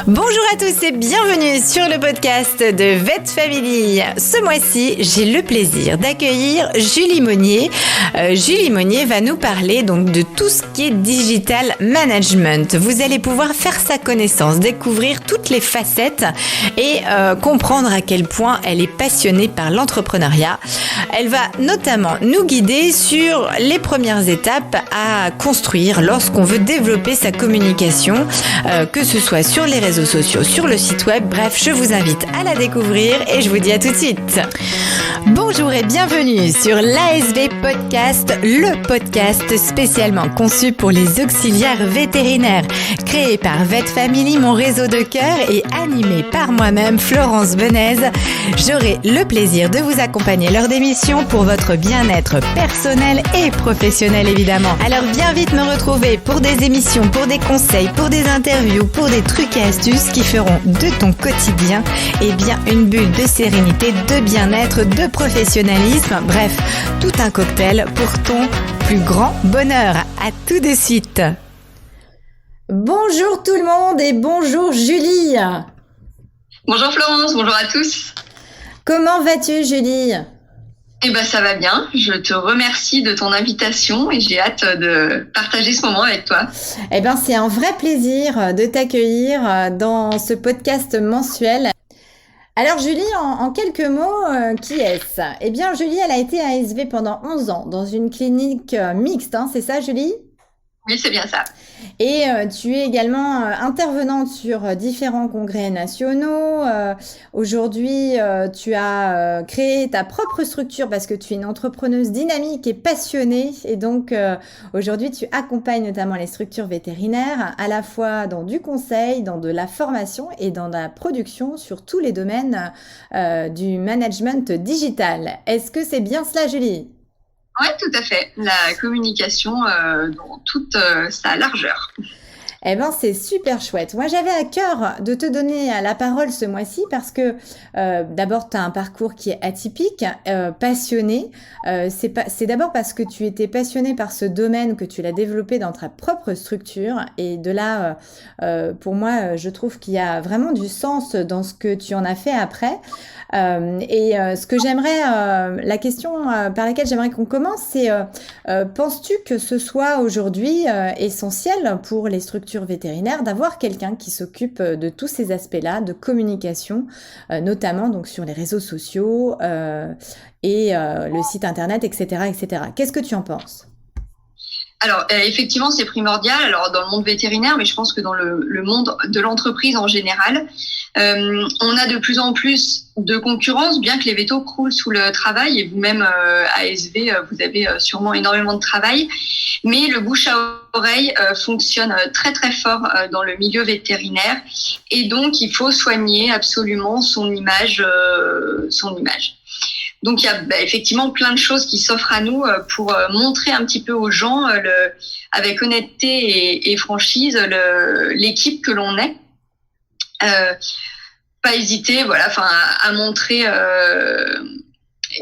Bonjour à tous et bienvenue sur le podcast de Vet Family. Ce mois-ci, j'ai le plaisir d'accueillir Julie Monnier. Julie Monnier va nous parler donc de tout ce qui est digital management. Vous allez pouvoir faire sa connaissance, découvrir toutes les facettes et comprendre à quel point elle est passionnée par l'entrepreneuriat. Elle va notamment nous guider sur les premières étapes à construire lorsqu'on veut développer sa communication, que ce soit sur les réseaux sociaux, sur le site web. Bref, je vous invite à la découvrir et je vous dis à tout de suite. Bonjour et bienvenue sur l'ASV Podcast, le podcast spécialement conçu pour les auxiliaires vétérinaires, créé par Vet Family, mon réseau de cœur, et animé par moi-même, Florence Benez. J'aurai le plaisir de vous accompagner lors d'émissions pour votre bien-être personnel et professionnel évidemment. Alors viens vite me retrouver pour des émissions, pour des conseils, pour des interviews, pour des trucs et astuces qui feront de ton quotidien une bulle de sérénité, de bien-être, de professionnalisme, bref, tout un cocktail pour ton plus grand bonheur. À tout de suite. Bonjour tout le monde et bonjour Julie. Bonjour Florence, bonjour à tous. Comment vas-tu Julie ? Eh ben ça va bien, je te remercie de ton invitation et j'ai hâte de partager ce moment avec toi. Eh ben c'est un vrai plaisir de t'accueillir dans ce podcast mensuel. Alors Julie, en quelques mots, qui est-ce ? Eh bien Julie, elle a été ASV pendant 11 ans dans une clinique mixte, c'est ça Julie ? Oui, c'est bien ça. Et tu es également intervenante sur différents congrès nationaux. Aujourd'hui, tu as créé ta propre structure parce que tu es une entrepreneuse dynamique et passionnée. Et donc, aujourd'hui, tu accompagnes notamment les structures vétérinaires à la fois dans du conseil, dans de la formation et dans la production sur tous les domaines du management digital. Est-ce que c'est bien cela, Julie ? Oui, tout à fait. La communication dans toute sa largeur. Eh ben, c'est super chouette. Moi, j'avais à cœur de te donner la parole ce mois-ci parce que d'abord, tu as un parcours qui est atypique, passionné. C'est d'abord parce que tu étais passionné par ce domaine que tu l'as développé dans ta propre structure. Et de là, pour moi, je trouve qu'il y a vraiment du sens dans ce que tu en as fait après. Ce que j'aimerais, la question par laquelle j'aimerais qu'on commence, c'est penses-tu que ce soit aujourd'hui essentiel pour les structures vétérinaires d'avoir quelqu'un qui s'occupe de tous ces aspects-là de communication, notamment donc sur les réseaux sociaux et le site internet, etc., etc. Qu'est-ce que tu en penses ? Alors, effectivement, c'est primordial. Alors, dans le monde vétérinaire, mais je pense que dans le monde de l'entreprise en général, on a de plus en plus de concurrence, bien que les vétos croulent sous le travail. Et vous-même, ASV, vous avez sûrement énormément de travail. Mais le bouche à oreille fonctionne très, très fort dans le milieu vétérinaire. Et donc, il faut soigner absolument son image. Donc, il y a effectivement plein de choses qui s'offrent à nous pour montrer un petit peu aux gens, avec honnêteté et franchise, l'équipe que l'on est. Pas hésiter, à montrer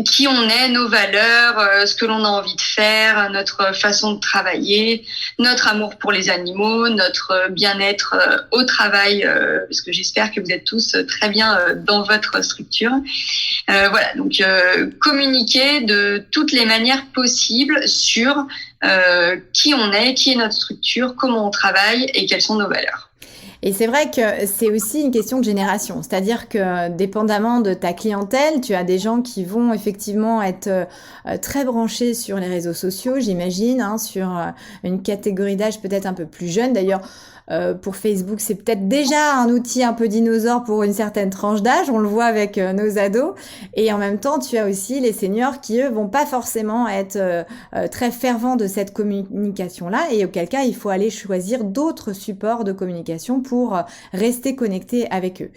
qui on est, nos valeurs, ce que l'on a envie de faire, notre façon de travailler, notre amour pour les animaux, notre bien-être au travail, parce que j'espère que vous êtes tous très bien dans votre structure. Donc communiquer de toutes les manières possibles sur qui on est, qui est notre structure, comment on travaille et quelles sont nos valeurs. Et c'est vrai que c'est aussi une question de génération, c'est-à-dire que dépendamment de ta clientèle, tu as des gens qui vont effectivement être très branchés sur les réseaux sociaux, j'imagine, sur une catégorie d'âge peut-être un peu plus jeune. D'ailleurs, pour Facebook, c'est peut-être déjà un outil un peu dinosaure pour une certaine tranche d'âge, on le voit avec nos ados. Et en même temps, tu as aussi les seniors qui, eux, vont pas forcément être très fervents de cette communication-là, et auquel cas, il faut aller choisir d'autres supports de communication pour rester connecté avec eux.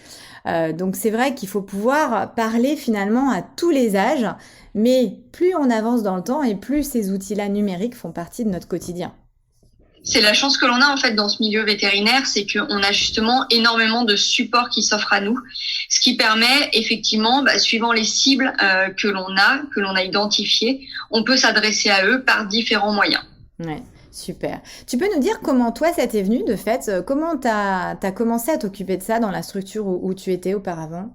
Donc c'est vrai qu'il faut pouvoir parler finalement à tous les âges, mais plus on avance dans le temps et plus ces outils-là numériques font partie de notre quotidien. C'est la chance que l'on a en fait dans ce milieu vétérinaire, c'est qu'on a justement énormément de supports qui s'offrent à nous, ce qui permet effectivement, suivant les cibles que l'on a identifiées, on peut s'adresser à eux par différents moyens. Ouais. Super. Tu peux nous dire comment toi ça t'est venu de fait? Comment t'as commencé à t'occuper de ça dans la structure où tu étais auparavant?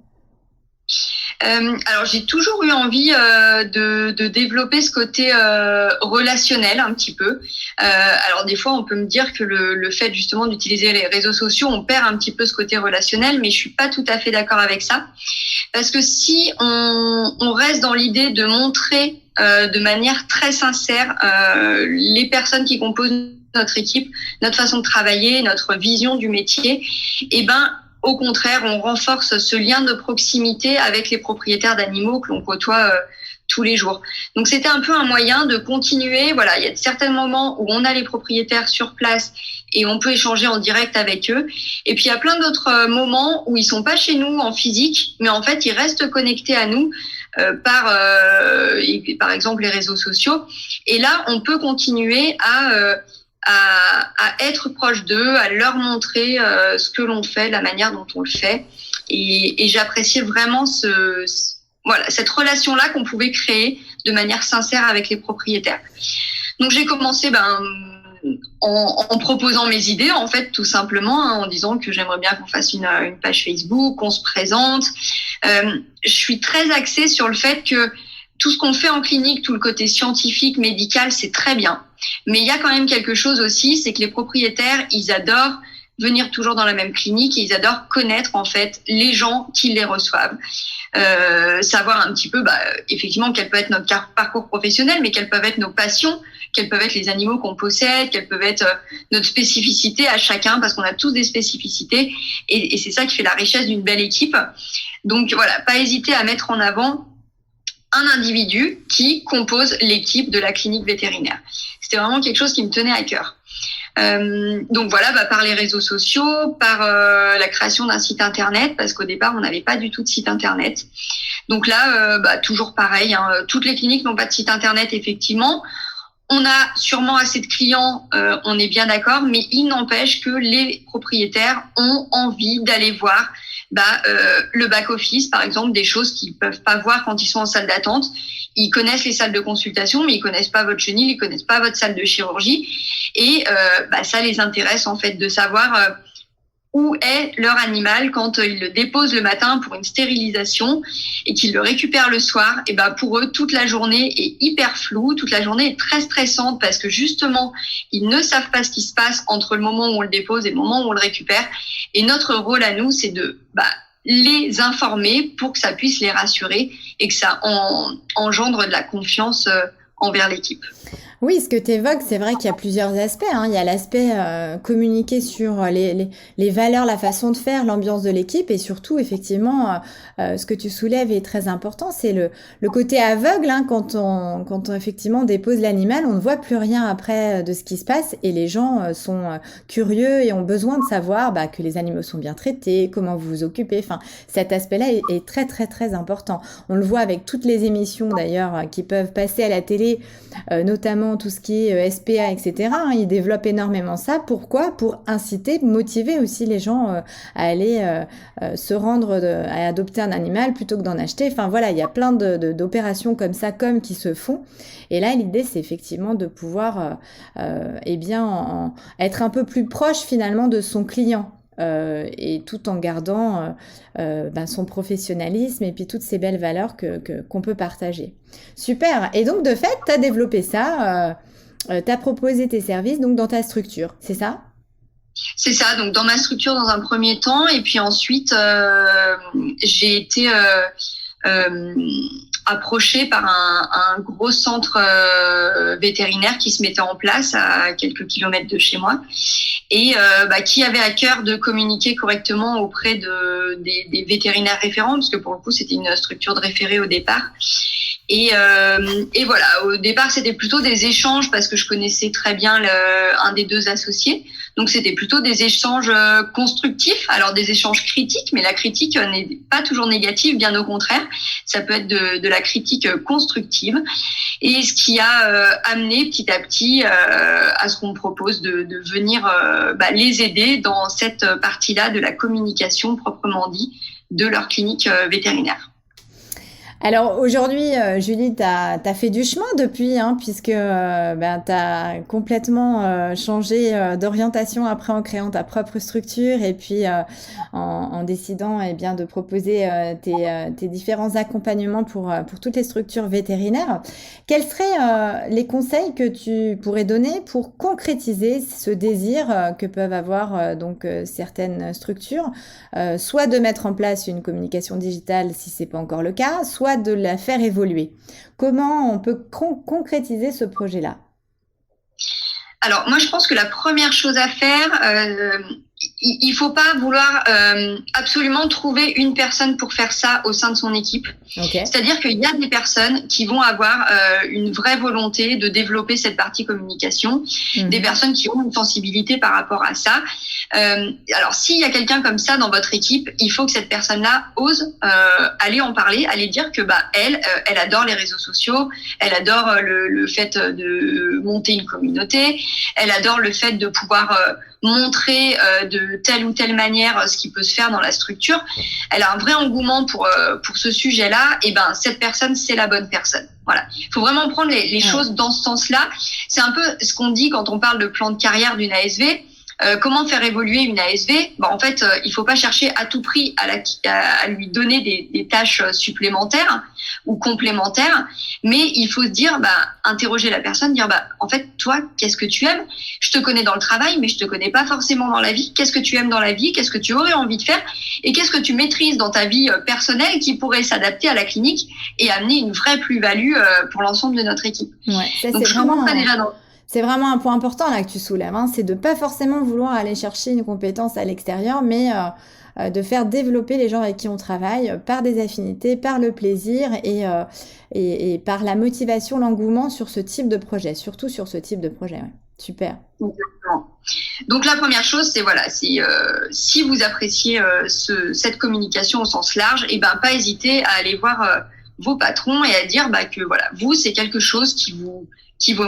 Alors j'ai toujours eu envie de développer ce côté relationnel un petit peu. Alors des fois on peut me dire que le fait justement d'utiliser les réseaux sociaux, on perd un petit peu ce côté relationnel, mais je suis pas tout à fait d'accord avec ça. Parce que si on reste dans l'idée de montrer de manière très sincère les personnes qui composent notre équipe, notre façon de travailler, notre vision du métier, eh ben au contraire, on renforce ce lien de proximité avec les propriétaires d'animaux que l'on côtoie tous les jours. Donc c'était un peu un moyen de continuer. Voilà, il y a certains moments où on a les propriétaires sur place et on peut échanger en direct avec eux. Et puis il y a plein d'autres moments où ils sont pas chez nous en physique, mais en fait ils restent connectés à nous par exemple les réseaux sociaux. Et là, on peut continuer à être proche d'eux, à leur montrer ce que l'on fait, la manière dont on le fait. Et j'appréciais vraiment cette relation-là qu'on pouvait créer de manière sincère avec les propriétaires. Donc j'ai commencé en proposant mes idées, en fait, tout simplement, en disant que j'aimerais bien qu'on fasse une page Facebook, qu'on se présente. Je suis très axée sur le fait que tout ce qu'on fait en clinique, tout le côté scientifique, médical, c'est très bien. Mais il y a quand même quelque chose aussi, c'est que les propriétaires, ils adorent venir toujours dans la même clinique et ils adorent connaître en fait les gens qui les reçoivent. Savoir un petit peu effectivement quel peut être notre parcours professionnel, mais quelles peuvent être nos passions, quels peuvent être les animaux qu'on possède, quelle peuvent être notre spécificité à chacun, parce qu'on a tous des spécificités et c'est ça qui fait la richesse d'une belle équipe. Donc voilà, pas hésiter à mettre en avant un individu qui compose l'équipe de la clinique vétérinaire. C'était vraiment quelque chose qui me tenait à cœur. Donc voilà, par les réseaux sociaux, par la création d'un site internet, parce qu'au départ, on n'avait pas du tout de site internet. Donc là, toujours pareil, toutes les cliniques n'ont pas de site internet, effectivement. On a sûrement assez de clients, on est bien d'accord, mais il n'empêche que les propriétaires ont envie d'aller voir le back-office, par exemple, des choses qu'ils peuvent pas voir quand ils sont en salle d'attente. Ils connaissent les salles de consultation, mais ils connaissent pas votre chenil, ils connaissent pas votre salle de chirurgie. Et ça les intéresse en fait de savoir où est leur animal quand ils le déposent le matin pour une stérilisation et qu'ils le récupèrent le soir. Et pour eux, toute la journée est hyper floue, toute la journée est très stressante parce que justement, ils ne savent pas ce qui se passe entre le moment où on le dépose et le moment où on le récupère. Et notre rôle à nous, c'est de les informer pour que ça puisse les rassurer et que ça engendre de la confiance envers l'équipe. Oui, ce que tu évoques, c'est vrai qu'il y a plusieurs aspects, hein. Il y a l'aspect communiquer sur les valeurs, la façon de faire, l'ambiance de l'équipe et surtout, effectivement, ce que tu soulèves est très important, c'est le côté aveugle, hein, quand on effectivement dépose l'animal, on ne voit plus rien après de ce qui se passe et les gens sont curieux et ont besoin de savoir que les animaux sont bien traités, comment vous vous occupez. Enfin, cet aspect-là est très, très, très important. On le voit avec toutes les émissions, d'ailleurs, qui peuvent passer à la télé, notamment tout ce qui est SPA, etc. Ils développent énormément ça. Pourquoi? Pour inciter, motiver aussi les gens à aller se rendre, à adopter un animal plutôt que d'en acheter. Enfin voilà, il y a plein d'opérations comme ça, qui se font. Et là, l'idée, c'est effectivement de pouvoir être un peu plus proche finalement de son client. Et tout en gardant son professionnalisme et puis toutes ces belles valeurs qu'on peut partager. Super. Et donc, de fait, tu as développé ça, tu as proposé tes services donc dans ta structure, c'est ça? C'est ça, donc dans ma structure dans un premier temps, et puis ensuite, j'ai été approchée par un gros centre vétérinaire qui se mettait en place à quelques kilomètres de chez moi et qui avait à cœur de communiquer correctement auprès des vétérinaires référents, parce que pour le coup c'était une structure de référé au départ. Et voilà, au départ c'était plutôt des échanges parce que je connaissais très bien un des deux associés. Donc c'était plutôt des échanges constructifs, alors des échanges critiques, mais la critique n'est pas toujours négative, bien au contraire. Ça peut être de la critique constructive. Et ce qui a amené petit à petit à ce qu'on me propose de venir les aider dans cette partie-là de la communication proprement dit de leur clinique vétérinaire. Alors aujourd'hui, Julie, t'as fait du chemin depuis, hein, puisque t'as complètement changé d'orientation après en créant ta propre structure et puis en décidant eh bien de proposer tes différents accompagnements pour toutes les structures vétérinaires. Quels seraient les conseils que tu pourrais donner pour concrétiser ce désir que peuvent avoir certaines structures, soit de mettre en place une communication digitale si c'est pas encore le cas, soit de la faire évoluer. Comment on peut concrétiser ce projet-là? Alors, moi, je pense que la première chose à faire, il faut pas vouloir absolument trouver une personne pour faire ça au sein de son équipe. Okay. C'est-à-dire qu'il y a des personnes qui vont avoir une vraie volonté de développer cette partie communication, des personnes qui ont une sensibilité par rapport à ça. Alors, s'il y a quelqu'un comme ça dans votre équipe, il faut que cette personne-là ose aller en parler, aller dire que elle adore les réseaux sociaux, elle adore le fait de monter une communauté, elle adore le fait de pouvoir montrer de telle ou telle manière ce qui peut se faire dans la structure. Elle a un vrai engouement pour ce sujet-là. Et cette personne, c'est la bonne personne. Voilà. Il faut vraiment prendre les choses dans ce sens-là. C'est un peu ce qu'on dit quand on parle de plan de carrière d'une ASV. Comment faire évoluer une ASV? En fait, il faut pas chercher à tout prix à lui donner des tâches supplémentaires ou complémentaires, mais il faut se dire, interroger la personne, dire, en fait, toi, qu'est-ce que tu aimes? Je te connais dans le travail, mais je te connais pas forcément dans la vie. Qu'est-ce que tu aimes dans la vie? Qu'est-ce que tu aurais envie de faire? Et qu'est-ce que tu maîtrises dans ta vie personnelle qui pourrait s'adapter à la clinique et amener une vraie plus-value pour l'ensemble de notre équipe? Ouais, ça, donc, je comprends ça déjà dans... C'est vraiment un point important là que tu soulèves, hein, c'est de pas forcément vouloir aller chercher une compétence à l'extérieur, mais de faire développer les gens avec qui on travaille par des affinités, par le plaisir et par la motivation, l'engouement sur ce type de projet, surtout sur ce type de projet. Ouais. Super. Exactement. Donc la première chose, c'est si vous appréciez cette communication au sens large, pas hésiter à aller voir vos patrons et à dire que vous, c'est quelque chose qui vous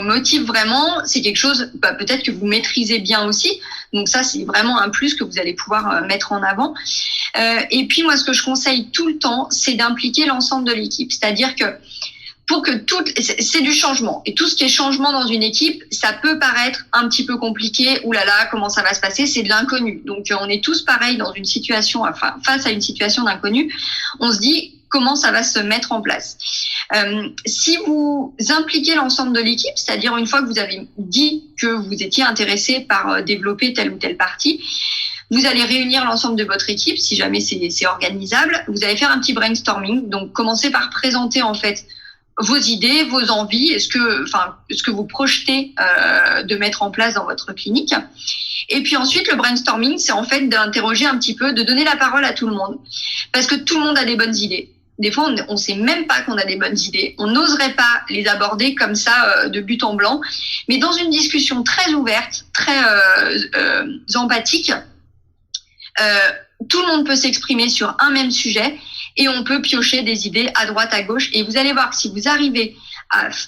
motive vraiment, c'est quelque chose peut-être que vous maîtrisez bien aussi. Donc ça, c'est vraiment un plus que vous allez pouvoir mettre en avant. Et puis moi, ce que je conseille tout le temps, c'est d'impliquer l'ensemble de l'équipe. C'est-à-dire que pour que c'est du changement. Et tout ce qui est changement dans une équipe, ça peut paraître un petit peu compliqué. Ouh là là, comment ça va se passer? C'est de l'inconnu. Donc on est tous pareils dans une situation, face à une situation d'inconnu. On se dit, comment ça va se mettre en place. Si vous impliquez l'ensemble de l'équipe, c'est-à-dire une fois que vous avez dit que vous étiez intéressé par développer telle ou telle partie, vous allez réunir l'ensemble de votre équipe, si jamais c'est organisable. Vous allez faire un petit brainstorming. Donc, commencez par présenter en fait vos idées, vos envies, ce que vous projetez de mettre en place dans votre clinique. Et puis ensuite, le brainstorming, c'est en fait d'interroger un petit peu, de donner la parole à tout le monde. Parce que tout le monde a des bonnes idées. Des fois, on sait même pas qu'on a des bonnes idées. On n'oserait pas les aborder comme ça, de but en blanc. Mais dans une discussion très ouverte, très empathique, tout le monde peut s'exprimer sur un même sujet et on peut piocher des idées à droite, à gauche. Et vous allez voir, si vous arrivez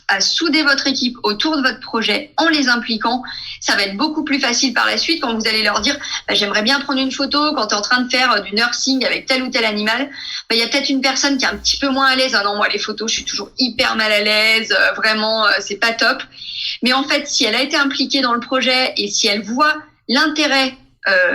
à souder votre équipe autour de votre projet en les impliquant, ça va être beaucoup plus facile par la suite quand vous allez leur dire j'aimerais bien prendre une photo quand tu es en train de faire du nursing avec tel ou tel animal. Il y a peut-être une personne qui est un petit peu moins à l'aise. Non, moi les photos, je suis toujours hyper mal à l'aise, vraiment c'est pas top. Mais en fait, si elle a été impliquée dans le projet et si elle voit l'intérêt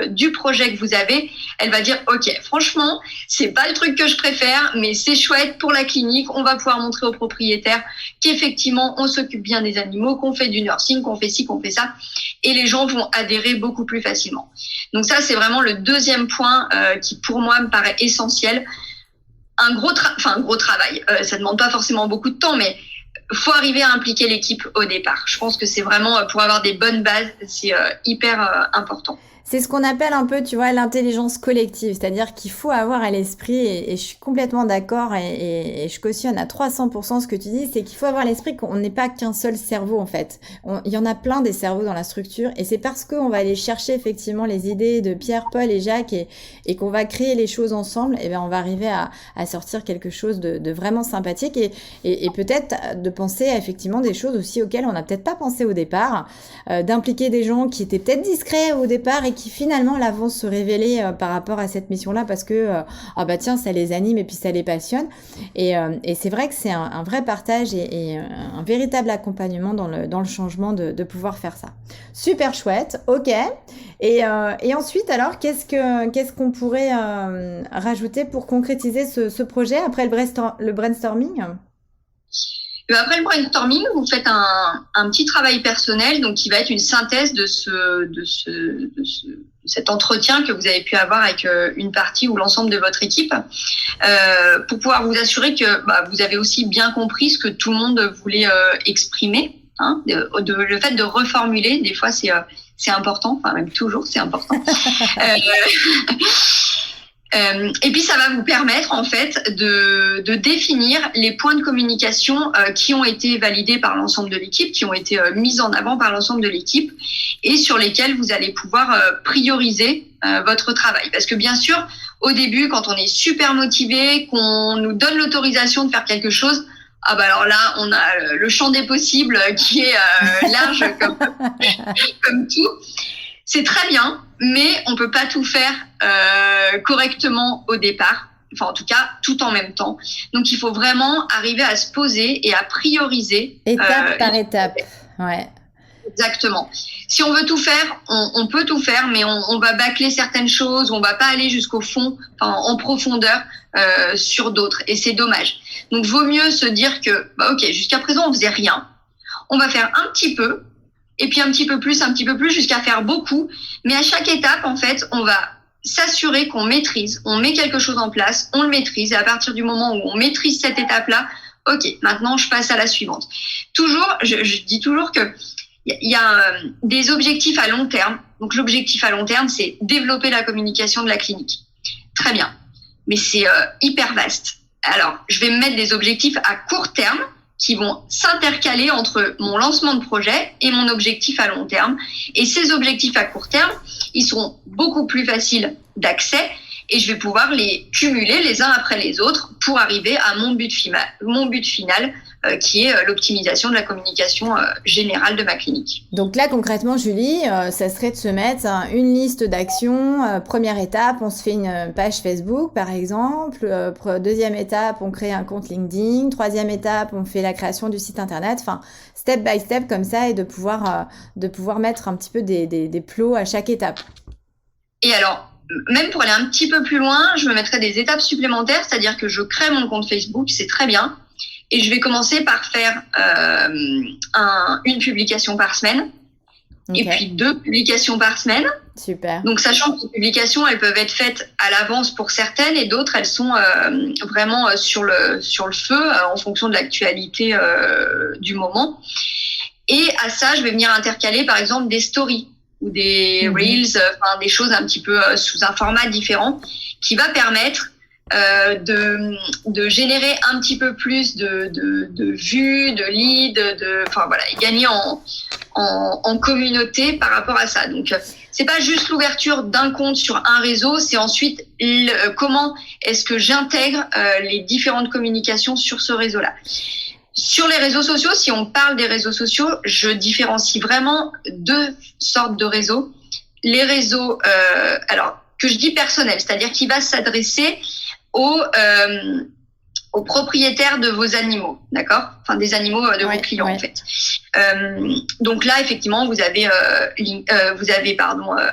du projet que vous avez, elle va dire ok, franchement c'est pas le truc que je préfère, mais c'est chouette pour la clinique, on va pouvoir montrer aux propriétaires qu'effectivement on s'occupe bien des animaux, qu'on fait du nursing, qu'on fait ci, qu'on fait ça, et les gens vont adhérer beaucoup plus facilement. Donc ça, c'est vraiment le deuxième point qui pour moi me paraît essentiel. Un gros travail, ça demande pas forcément beaucoup de temps, mais faut arriver à impliquer l'équipe au départ. Je pense que c'est vraiment, pour avoir des bonnes bases, c'est hyper important. C'est ce qu'on appelle un peu, tu vois, l'intelligence collective. C'est-à-dire qu'il faut avoir à l'esprit, et je suis complètement d'accord et je cautionne à 300% ce que tu dis, c'est qu'il faut avoir à l'esprit qu'on n'est pas qu'un seul cerveau, en fait. Il y en a plein des cerveaux dans la structure, et c'est parce qu'on va aller chercher effectivement les idées de Pierre, Paul et Jacques et qu'on va créer les choses ensemble, et bien on va arriver à sortir quelque chose de vraiment sympathique et peut-être de penser à effectivement des choses aussi auxquelles on n'a peut-être pas pensé au départ, d'impliquer des gens qui étaient peut-être discrets au départ et qui finalement là vont se révéler par rapport à cette mission-là parce que tiens, ça les anime et puis ça les passionne. Et c'est vrai que c'est un vrai partage et un véritable accompagnement dans le changement de pouvoir faire ça. Super chouette, ok. Et ensuite alors, qu'est-ce qu'on pourrait rajouter pour concrétiser ce projet après le brainstorming? Après le brainstorming, vous faites un petit travail personnel, donc qui va être une synthèse de cet entretien que vous avez pu avoir avec une partie ou l'ensemble de votre équipe, pour pouvoir vous assurer que vous avez aussi bien compris ce que tout le monde voulait exprimer. Hein, le fait de reformuler, des fois c'est important, enfin même toujours c'est important. Et puis ça va vous permettre en fait de définir les points de communication qui ont été validés par l'ensemble de l'équipe, qui ont été mis en avant par l'ensemble de l'équipe et sur lesquels vous allez pouvoir prioriser votre travail. Parce que bien sûr, au début, quand on est super motivé, qu'on nous donne l'autorisation de faire quelque chose, alors là, on a le champ des possibles qui est large comme tout. C'est très bien, mais on peut pas tout faire correctement au départ. Enfin, en tout cas, tout en même temps. Donc, il faut vraiment arriver à se poser et à prioriser. Étape par étape, ouais. Exactement. Si on veut tout faire, on peut tout faire, mais on va bâcler certaines choses, on va pas aller jusqu'au fond, en profondeur sur d'autres, et c'est dommage. Donc, vaut mieux se dire que, ok, jusqu'à présent, on faisait rien. On va faire un petit peu, et puis un petit peu plus, jusqu'à faire beaucoup. Mais à chaque étape, en fait, on va s'assurer qu'on maîtrise, on met quelque chose en place, on le maîtrise, et à partir du moment où on maîtrise cette étape-là, ok, maintenant, je passe à la suivante. Toujours, je dis toujours que il y a des objectifs à long terme. Donc, l'objectif à long terme, c'est développer la communication de la clinique. Très bien. Mais c'est hyper vaste. Alors, je vais me mettre des objectifs à court terme qui vont s'intercaler entre mon lancement de projet et mon objectif à long terme. Et ces objectifs à court terme, ils seront beaucoup plus faciles d'accès et je vais pouvoir les cumuler les uns après les autres pour arriver à mon but final, qui est l'optimisation de la communication générale de ma clinique. Donc là, concrètement, Julie, ça serait de se mettre une liste d'actions. Première étape, on se fait une page Facebook, par exemple. Deuxième étape, on crée un compte LinkedIn. Troisième étape, on fait la création du site internet. Enfin, step by step comme ça, et de pouvoir mettre un petit peu des plots à chaque étape. Et alors, même pour aller un petit peu plus loin, je me mettrai des étapes supplémentaires, c'est-à-dire que je crée mon compte Facebook, c'est très bien. Et je vais commencer par faire une publication par semaine, okay. Et puis 2 publications par semaine. Super. Donc, sachant que les publications, elles peuvent être faites à l'avance pour certaines et d'autres, elles sont vraiment sur le feu en fonction de l'actualité du moment. Et à ça, je vais venir intercaler, par exemple, des stories ou des reels, des choses un petit peu sous un format différent qui va permettre de générer un petit peu plus de vues, de leads, et gagner en communauté par rapport à ça. Donc, c'est pas juste l'ouverture d'un compte sur un réseau, c'est ensuite comment est-ce que j'intègre les différentes communications sur ce réseau-là. Sur les réseaux sociaux, si on parle des réseaux sociaux, je différencie vraiment 2 sortes de réseaux. Les réseaux, que je dis personnels, c'est-à-dire qui va s'adresser aux propriétaires de vos animaux, d'accord ? Enfin, des animaux de vos clients, en fait. Donc là, effectivement, vous avez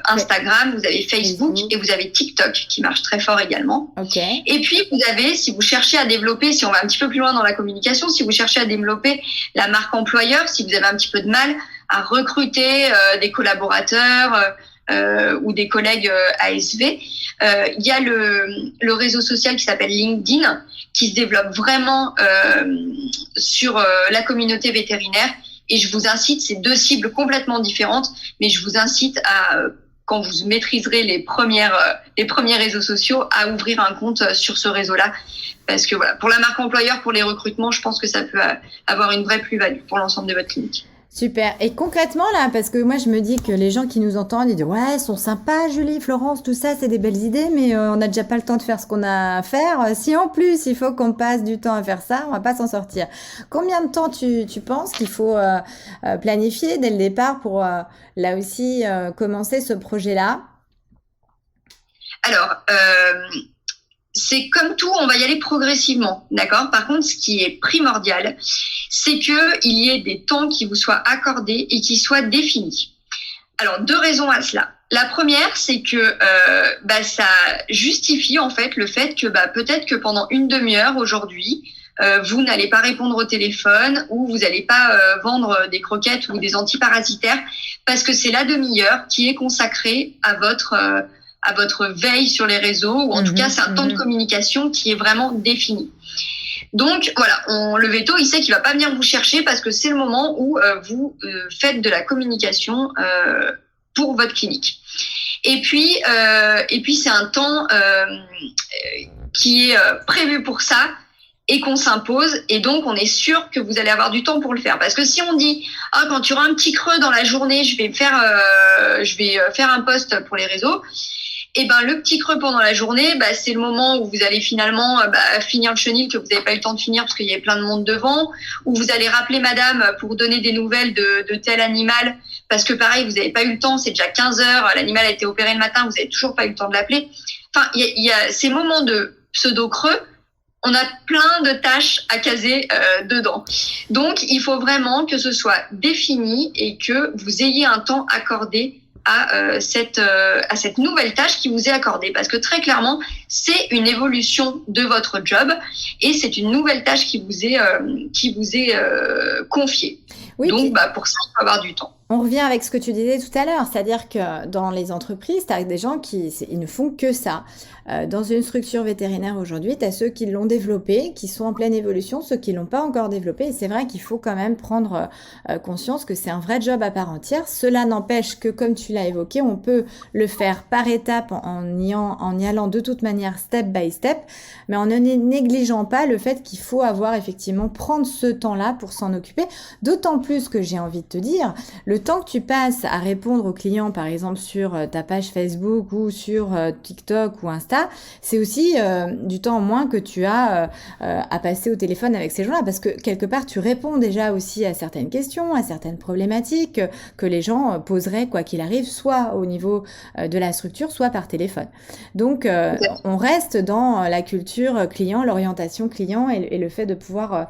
Instagram, vous avez Facebook et vous avez TikTok qui marche très fort également. Okay. Et puis, vous avez, si vous cherchez à développer, si on va un petit peu plus loin dans la communication, si vous cherchez à développer la marque employeur, si vous avez un petit peu de mal à recruter des collaborateurs ou des collègues ASV, il y a le réseau social qui s'appelle LinkedIn, qui se développe vraiment sur la communauté vétérinaire. Et je vous incite, c'est 2 cibles complètement différentes, mais je vous incite à, quand vous maîtriserez les premiers réseaux sociaux, à ouvrir un compte sur ce réseau-là. Parce que voilà, pour la marque employeur, pour les recrutements, je pense que ça peut avoir une vraie plus-value pour l'ensemble de votre clinique. Super. Et concrètement, là, parce que moi, je me dis que les gens qui nous entendent, ils disent « Ouais, elles sont sympas, Julie, Florence, tout ça, c'est des belles idées, mais on n'a déjà pas le temps de faire ce qu'on a à faire. Si en plus, il faut qu'on passe du temps à faire ça, on va pas s'en sortir. » Combien de temps tu penses qu'il faut planifier dès le départ pour, là aussi, commencer ce projet-là ? Alors, c'est comme tout, on va y aller progressivement, d'accord? Par contre, ce qui est primordial, c'est qu'il y ait des temps qui vous soient accordés et qui soient définis. Alors, 2 raisons à cela. La première, c'est que ça justifie en fait le fait que peut-être que pendant une demi-heure aujourd'hui, vous n'allez pas répondre au téléphone ou vous n'allez pas vendre des croquettes ou des antiparasitaires parce que c'est la demi-heure qui est consacrée à votre veille sur les réseaux ou en tout cas c'est un temps de communication qui est vraiment défini. Donc voilà, le veto, il sait qu'il va pas venir vous chercher parce que c'est le moment où vous faites de la communication pour votre clinique. Et puis c'est un temps qui est prévu pour ça et qu'on s'impose, et donc on est sûr que vous allez avoir du temps pour le faire. Parce que si on dit quand tu auras un petit creux dans la journée, je vais faire un post pour les réseaux, et le petit creux pendant la journée, c'est le moment où vous allez finalement finir le chenil que vous n'avez pas eu le temps de finir parce qu'il y a plein de monde devant, où vous allez rappeler madame pour donner des nouvelles de tel animal parce que pareil, vous n'avez pas eu le temps, c'est déjà 15 heures, l'animal a été opéré le matin, vous n'avez toujours pas eu le temps de l'appeler. Enfin, il y a ces moments de pseudo-creux, on a plein de tâches à caser dedans. Donc, il faut vraiment que ce soit défini et que vous ayez un temps accordé à cette nouvelle tâche qui vous est accordée. Parce que très clairement, c'est une évolution de votre job et c'est une nouvelle tâche qui vous est confiée. Oui, donc, pour ça, il faut avoir du temps. On revient avec ce que tu disais tout à l'heure, c'est-à-dire que dans les entreprises, tu as des gens ils ne font que ça. Dans une structure vétérinaire aujourd'hui, tu as ceux qui l'ont développé, qui sont en pleine évolution, ceux qui l'ont pas encore développé. Et c'est vrai qu'il faut quand même prendre conscience que c'est un vrai job à part entière. Cela n'empêche que, comme tu l'as évoqué, on peut le faire par étapes en y allant de toute manière step by step, mais en ne négligeant pas le fait qu'il faut effectivement prendre ce temps-là pour s'en occuper. D'autant plus que j'ai envie de te dire, le temps que tu passes à répondre aux clients, par exemple sur ta page Facebook ou sur TikTok ou Insta, c'est aussi du temps en moins que tu as à passer au téléphone avec ces gens-là, parce que quelque part tu réponds déjà aussi à certaines questions, à certaines problématiques que les gens poseraient quoi qu'il arrive, soit au niveau de la structure, soit par téléphone. Donc on reste dans la culture client, l'orientation client et le fait de pouvoir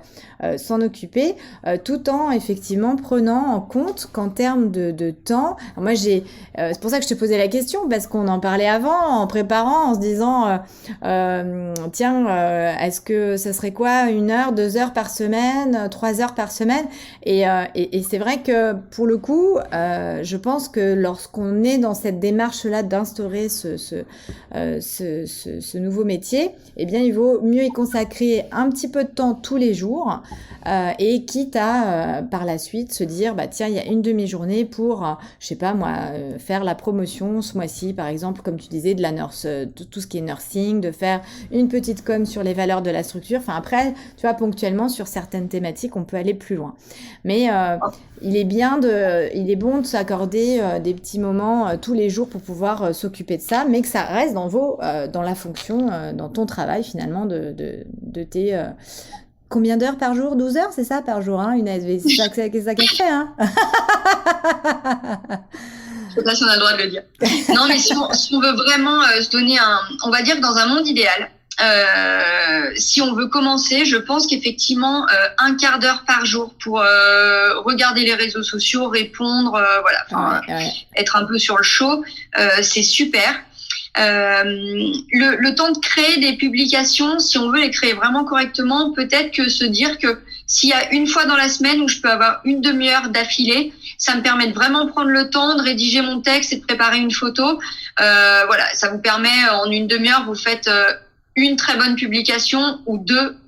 s'en occuper tout en effectivement prenant en compte qu'en termes de temps, moi c'est pour ça que je te posais la question, parce qu'on en parlait avant en préparant, en se disant est-ce que ça serait quoi, 1 heure, 2 heures par semaine, 3 heures par semaine, et c'est vrai que pour le coup je pense que lorsqu'on est dans cette démarche-là d'instaurer ce nouveau métier, eh bien il vaut mieux y consacrer un petit peu de temps tous les jours et quitte à par la suite se dire tiens, il y a une demi-journée pour je sais pas moi faire la promotion ce mois-ci par exemple, comme tu disais, de la nurse, tout ce qui est nursing, de faire une petite com sur les valeurs de la structure. Enfin après, tu vois, ponctuellement sur certaines thématiques on peut aller plus loin, mais il est bon de s'accorder des petits moments tous les jours pour pouvoir s'occuper de ça, mais que ça reste dans la fonction, dans ton travail finalement de tes combien d'heures par jour? 12 heures, c'est ça, par jour, hein, une ASV. C'est ça qu'elle fait, hein. Je sais pas si on a le droit de le dire. Non, mais si on veut vraiment se donner on va dire dans un monde idéal, si on veut commencer, je pense qu'effectivement, 1/4 d'heure par jour pour regarder les réseaux sociaux, répondre, être un peu sur le show, c'est super. Le temps de créer des publications, si on veut les créer vraiment correctement, peut-être que se dire que s'il y a une fois dans la semaine où je peux avoir une demi-heure d'affilée, ça me permet de vraiment prendre le temps de rédiger mon texte et de préparer une photo. Ça vous permet en une demi-heure, vous faites une très bonne publication ou 2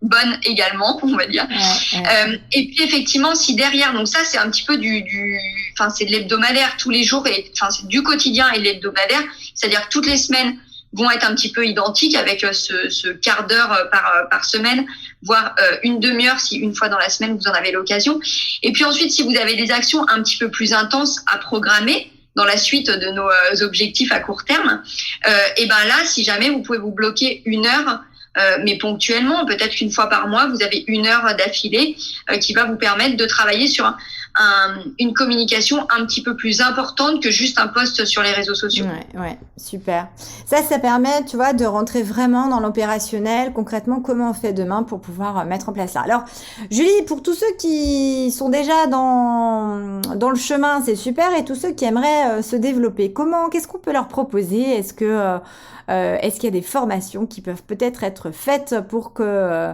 bonnes également, on va dire. Et puis effectivement, si derrière, donc ça c'est un petit peu c'est de l'hebdomadaire tous les jours, c'est du quotidien et de l'hebdomadaire, c'est-à-dire que toutes les semaines vont être un petit peu identiques avec ce quart d'heure par semaine, voire une demi-heure si une fois dans la semaine vous en avez l'occasion. Et puis ensuite, si vous avez des actions un petit peu plus intenses à programmer dans la suite de nos objectifs à court terme, et là, si jamais vous pouvez vous bloquer 1 heure, mais ponctuellement, peut-être qu'une fois par mois, vous avez 1 heure d'affilée qui va vous permettre de travailler sur une communication un petit peu plus importante que juste un post sur les réseaux sociaux. Ouais, super. Ça permet, tu vois, de rentrer vraiment dans l'opérationnel. Concrètement, comment on fait demain pour pouvoir mettre en place ça. Alors, Julie, pour tous ceux qui sont déjà dans le chemin, c'est super. Et tous ceux qui aimeraient se développer, qu'est-ce qu'on peut leur proposer? Est-ce qu'il y a des formations qui peuvent peut-être être faites pour que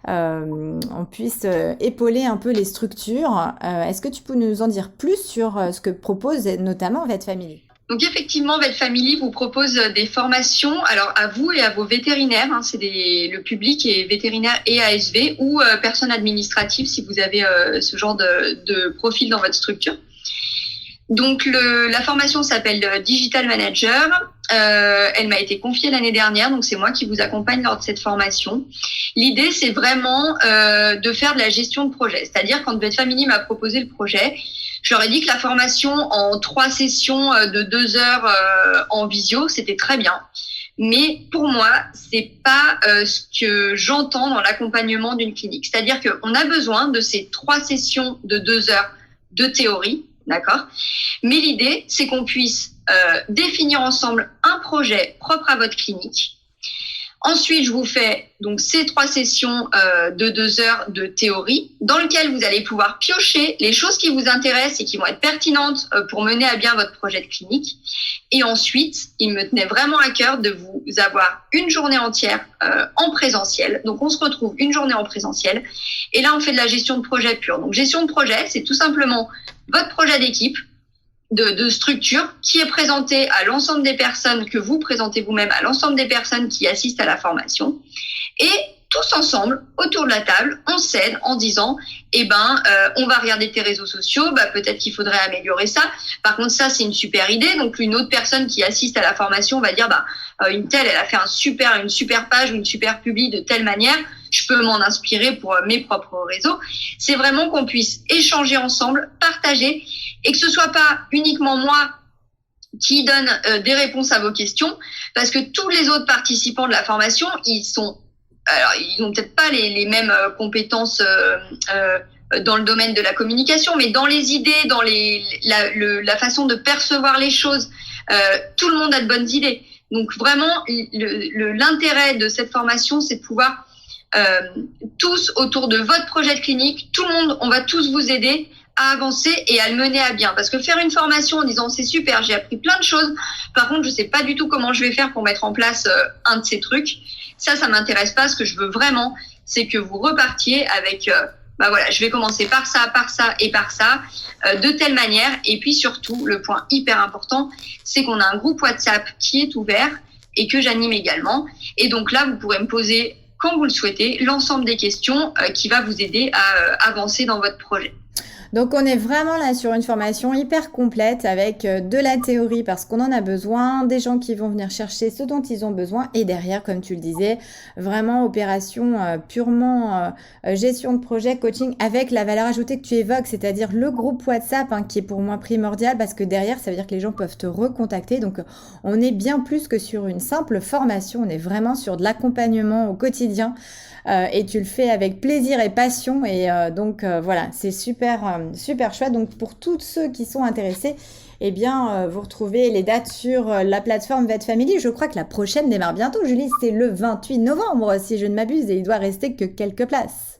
on puisse épauler un peu les structures? Est-ce que tu peux nous en dire plus sur ce que propose notamment Vet Family? Donc effectivement, Vet Family vous propose des formations, alors à vous et à vos vétérinaires, c'est le public est vétérinaire et ASV ou personnes administratives si vous avez ce genre de profil dans votre structure. Donc la formation s'appelle Digital Manager. Elle m'a été confiée l'année dernière, donc c'est moi qui vous accompagne lors de cette formation. L'idée, c'est vraiment de faire de la gestion de projet. C'est-à-dire, quand Vet Family m'a proposé le projet, je leur ai dit que la formation en 3 sessions de 2 heures en visio, c'était très bien. Mais pour moi, c'est pas ce que j'entends dans l'accompagnement d'une clinique. C'est-à-dire qu'on a besoin de ces 3 sessions de 2 heures de théorie, d'accord ? Mais l'idée, c'est qu'on puisse définir ensemble un projet propre à votre clinique. Ensuite, je vous fais donc ces 3 sessions de 2 heures de théorie dans lesquelles vous allez pouvoir piocher les choses qui vous intéressent et qui vont être pertinentes pour mener à bien votre projet de clinique. Et ensuite, il me tenait vraiment à cœur de vous avoir une journée entière en présentiel. Donc, on se retrouve une journée en présentiel. Et là, on fait de la gestion de projet pure. Donc, gestion de projet, c'est tout simplement votre projet d'équipe, de structure qui est présenté à l'ensemble des personnes que vous présentez vous-même, à l'ensemble des personnes qui assistent à la formation. Et tous ensemble, autour de la table, on s'aide en disant on va regarder tes réseaux sociaux, peut-être qu'il faudrait améliorer ça. Par contre, ça, c'est une super idée. Donc, une autre personne qui assiste à la formation va dire une telle, elle a fait une super page ou une super publi de telle manière. Je peux m'en inspirer pour mes propres réseaux. C'est vraiment qu'on puisse échanger ensemble, partager, et que ce soit pas uniquement moi qui donne des réponses à vos questions, parce que tous les autres participants de la formation, ils n'ont peut-être pas les mêmes compétences dans le domaine de la communication, mais dans les idées, dans la façon de percevoir les choses, tout le monde a de bonnes idées. Donc vraiment, l'intérêt de cette formation, c'est de pouvoir tous autour de votre projet de clinique, tout le monde, on va tous vous aider à avancer et à le mener à bien. Parce que faire une formation en disant c'est super, j'ai appris plein de choses, par contre je sais pas du tout comment je vais faire pour mettre en place un de ces trucs, ça m'intéresse pas. Ce que je veux vraiment, c'est que vous repartiez avec je vais commencer par ça et par ça, de telle manière. Et puis surtout, le point hyper important, c'est qu'on a un groupe WhatsApp qui est ouvert et que j'anime également. Et donc là, vous pourrez me poser, quand vous le souhaitez, l'ensemble des questions qui va vous aider à avancer dans votre projet. Donc, on est vraiment là sur une formation hyper complète avec de la théorie parce qu'on en a besoin, des gens qui vont venir chercher ce dont ils ont besoin et derrière, comme tu le disais, vraiment opération purement gestion de projet, coaching avec la valeur ajoutée que tu évoques, c'est-à-dire le groupe WhatsApp qui est pour moi primordial parce que derrière, ça veut dire que les gens peuvent te recontacter. Donc, on est bien plus que sur une simple formation, on est vraiment sur de l'accompagnement au quotidien. Et tu le fais avec plaisir et passion et donc voilà, c'est super chouette. Donc pour tous ceux qui sont intéressés, vous retrouvez les dates sur la plateforme Vet Family. Je crois que la prochaine démarre bientôt, Julie, c'est le 28 novembre si je ne m'abuse et il doit rester que quelques places.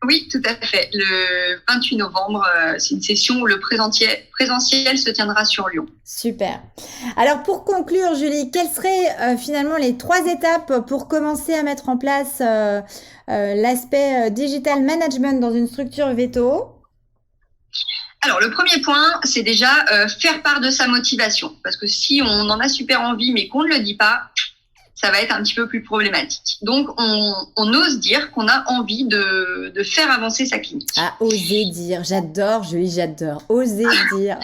Oui, tout à fait. Le 28 novembre, c'est une session où le présentiel se tiendra sur Lyon. Super. Alors, pour conclure, Julie, quelles seraient finalement les 3 étapes pour commencer à mettre en place l'aspect digital management dans une structure veto ? Alors, le premier point, c'est déjà faire part de sa motivation. Parce que si on en a super envie, mais qu'on ne le dit pas, ça va être un petit peu plus problématique. Donc, on ose dire qu'on a envie de faire avancer sa clinique. Ah, oser dire. J'adore, Julie, j'adore. Oser dire.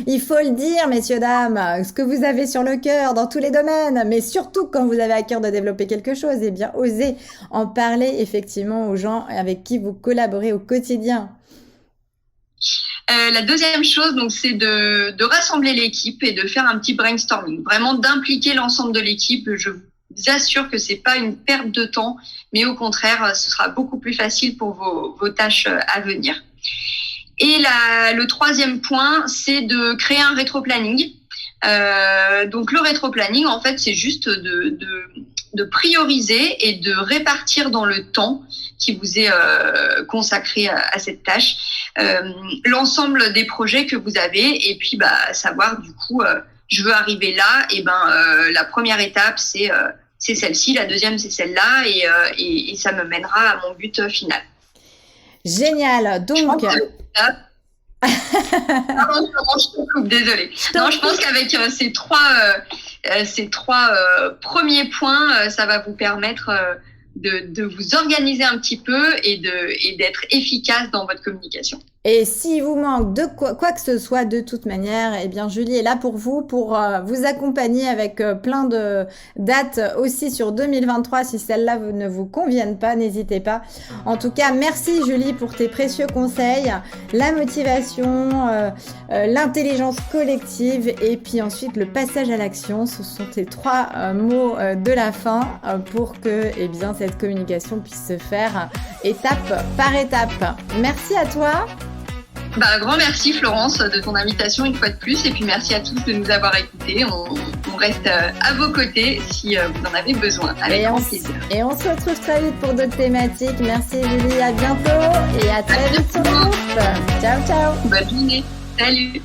Il faut le dire, messieurs, dames, ce que vous avez sur le cœur dans tous les domaines, mais surtout quand vous avez à cœur de développer quelque chose, osez en parler effectivement aux gens avec qui vous collaborez au quotidien. La deuxième chose, donc, c'est de rassembler l'équipe et de faire un petit brainstorming. Vraiment d'impliquer l'ensemble de l'équipe. Je vous assure que c'est pas une perte de temps, mais au contraire, ce sera beaucoup plus facile pour vos tâches à venir. Et le troisième point, c'est de créer un rétro-planning. Donc le rétro-planning, en fait, c'est juste de prioriser et de répartir dans le temps qui vous est consacré à cette tâche l'ensemble des projets que vous avez, et puis savoir du coup je veux arriver là, et la première étape c'est celle-ci, la deuxième c'est celle-là, et ça me mènera à mon but final. Génial. Donc je te coupe, désolée. Non, je pense qu'avec ces trois premiers points, ça va vous permettre de vous organiser un petit peu et d'être efficace dans votre communication. Et s'il vous manque de quoi que ce soit, de toute manière, eh bien Julie est là pour vous accompagner avec plein de dates aussi sur 2023. Si celles-là ne vous conviennent pas, n'hésitez pas. En tout cas, merci Julie pour tes précieux conseils, la motivation, l'intelligence collective et puis ensuite le passage à l'action. Ce sont tes trois mots de la fin pour que cette communication puisse se faire étape par étape. Merci à toi. Un grand merci Florence de ton invitation une fois de plus, et puis merci à tous de nous avoir écoutés. On reste à vos côtés si vous en avez besoin, avec grand plaisir. Et on se retrouve très vite pour d'autres thématiques. Merci Julie, à bientôt et à très vite sur le groupe. Ciao ciao. Bonne journée, salut.